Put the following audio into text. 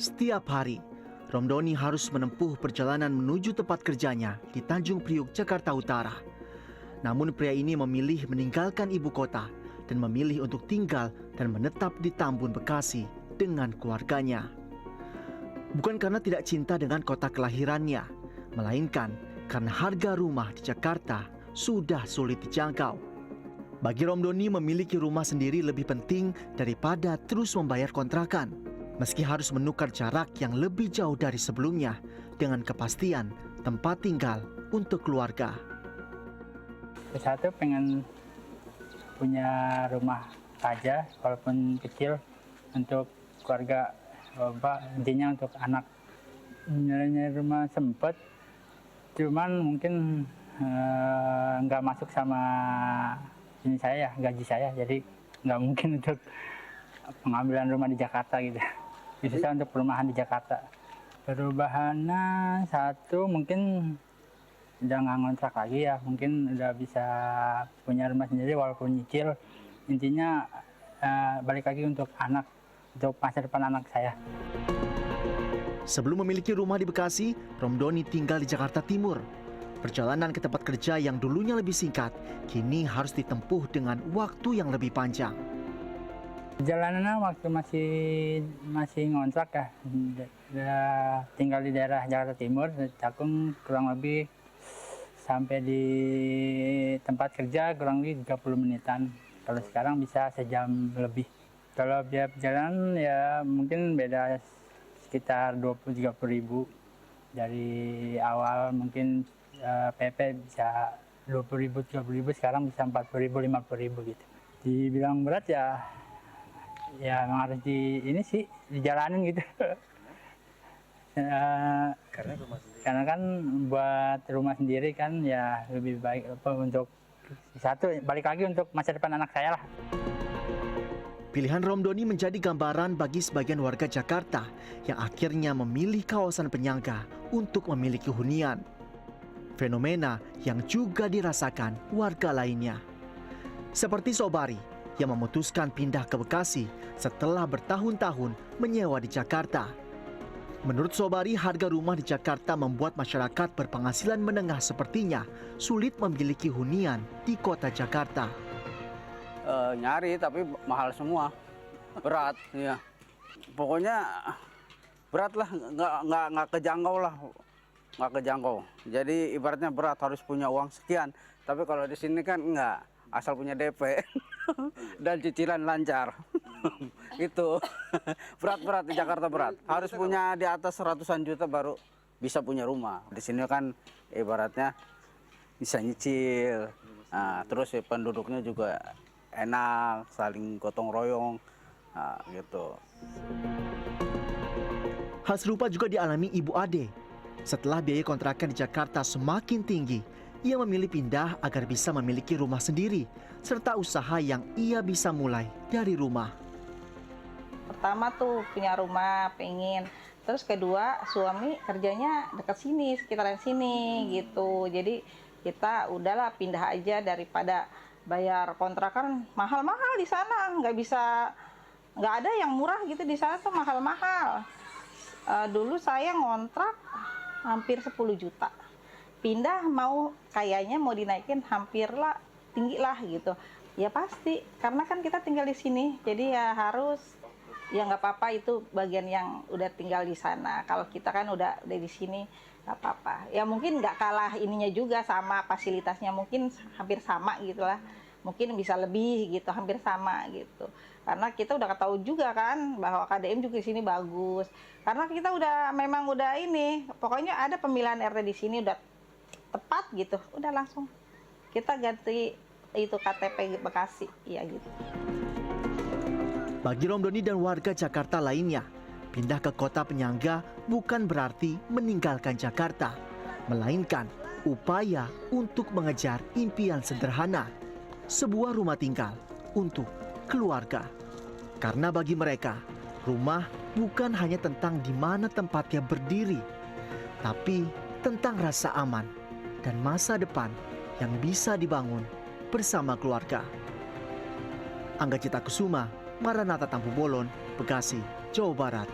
Setiap hari, Romdoni harus menempuh perjalanan menuju tempat kerjanya di Tanjung Priuk, Jakarta Utara. Namun pria ini memilih meninggalkan ibu kota dan memilih untuk tinggal dan menetap di Tambun, Bekasi dengan keluarganya. Bukan karena tidak cinta dengan kota kelahirannya, melainkan karena harga rumah di Jakarta sudah sulit dijangkau. Bagi Romdoni, memiliki rumah sendiri lebih penting daripada terus membayar kontrakan. Meski harus menukar jarak yang lebih jauh dari sebelumnya dengan kepastian tempat tinggal untuk keluarga. Satu pengen punya rumah aja walaupun kecil untuk keluarga, intinya untuk anak. Nyari rumah sempet, cuman mungkin nggak masuk sama ini saya, gaji saya, jadi nggak mungkin untuk pengambilan rumah di Jakarta gitu. Bisa untuk perumahan di Jakarta. Perubahannya satu mungkin udah nggak ngontrak lagi ya, mungkin udah bisa punya rumah sendiri walaupun nyicil. Intinya balik lagi untuk anak, untuk masa depan anak saya. Sebelum memiliki rumah di Bekasi, Romdoni tinggal di Jakarta Timur. Perjalanan ke tempat kerja yang dulunya lebih singkat, kini harus ditempuh dengan waktu yang lebih panjang. Perjalanannya waktu masih ngontrak ya, tinggal di daerah Jakarta Timur, Cakung, kurang lebih sampai di tempat kerja kurang lebih 30 menitan. Kalau sekarang bisa sejam lebih. Kalau biaya perjalanan ya mungkin beda sekitar 20-30 ribu. Dari awal mungkin PP bisa 20 ribu, 30 ribu, sekarang bisa 40 ribu, 50 ribu gitu. Dibilang berat ya memang harus dijalanin gitu. Karena kan buat rumah sendiri kan ya lebih baik untuk satu, balik lagi untuk masa depan anak saya lah. Pilihan Romdoni menjadi gambaran bagi sebagian warga Jakarta yang akhirnya memilih kawasan penyangga untuk memiliki hunian. Fenomena yang juga dirasakan warga lainnya. Seperti Sobari yang memutuskan pindah ke Bekasi setelah bertahun-tahun menyewa di Jakarta. Menurut Sobari, harga rumah di Jakarta membuat masyarakat berpenghasilan menengah sepertinya sulit memiliki hunian di kota Jakarta. Nyari tapi mahal semua, berat ya. Pokoknya berat lah, nggak kejangkau lah, nggak kejangkau. Jadi ibaratnya berat, harus punya uang sekian. Tapi kalau di sini kan nggak, asal punya DP dan cicilan lancar. Itu berat di Jakarta, berat. Harus punya di atas ratusan juta baru bisa punya rumah. Di sini kan ibaratnya bisa nyicil. Nah, terus penduduknya juga enak, saling gotong royong, gitu. Hal serupa juga dialami Ibu Ade. Setelah biaya kontrakan di Jakarta semakin tinggi, ia memilih pindah agar bisa memiliki rumah sendiri, serta usaha yang ia bisa mulai dari rumah. Pertama tuh punya rumah, pengen. Terus kedua, suami kerjanya dekat sini, sekitaran sini gitu. Jadi kita udahlah pindah aja daripada bayar kontrakan mahal-mahal di sana. Nggak ada yang murah gitu di sana tuh, mahal-mahal. Dulu saya ngontrak hampir 10 juta. Pindah kayaknya mau dinaikin hampir lah, tinggi lah gitu. Ya pasti, karena kan kita tinggal di sini, jadi ya harus, ya nggak apa-apa, itu bagian yang udah tinggal di sana. Kalau kita kan udah di sini, nggak apa-apa. Ya mungkin nggak kalah ininya juga, sama fasilitasnya mungkin hampir sama gitulah. Mungkin bisa lebih gitu, hampir sama gitu. Karena kita udah tahu juga kan bahwa KDM juga di sini bagus. Karena kita memang udah ini, pokoknya ada pemilihan RT di sini udah tepat gitu, udah langsung kita ganti itu KTP Bekasi, ya gitu. Bagi Romdoni dan warga Jakarta lainnya, pindah ke kota penyangga bukan berarti meninggalkan Jakarta, melainkan upaya untuk mengejar impian sederhana, sebuah rumah tinggal untuk keluarga. Karena bagi mereka, rumah bukan hanya tentang di mana tempatnya berdiri, tapi tentang rasa aman dan masa depan yang bisa dibangun bersama keluarga. Angga Cita Kusuma, Maranatha Tampu Bolon, Bekasi, Jawa Barat.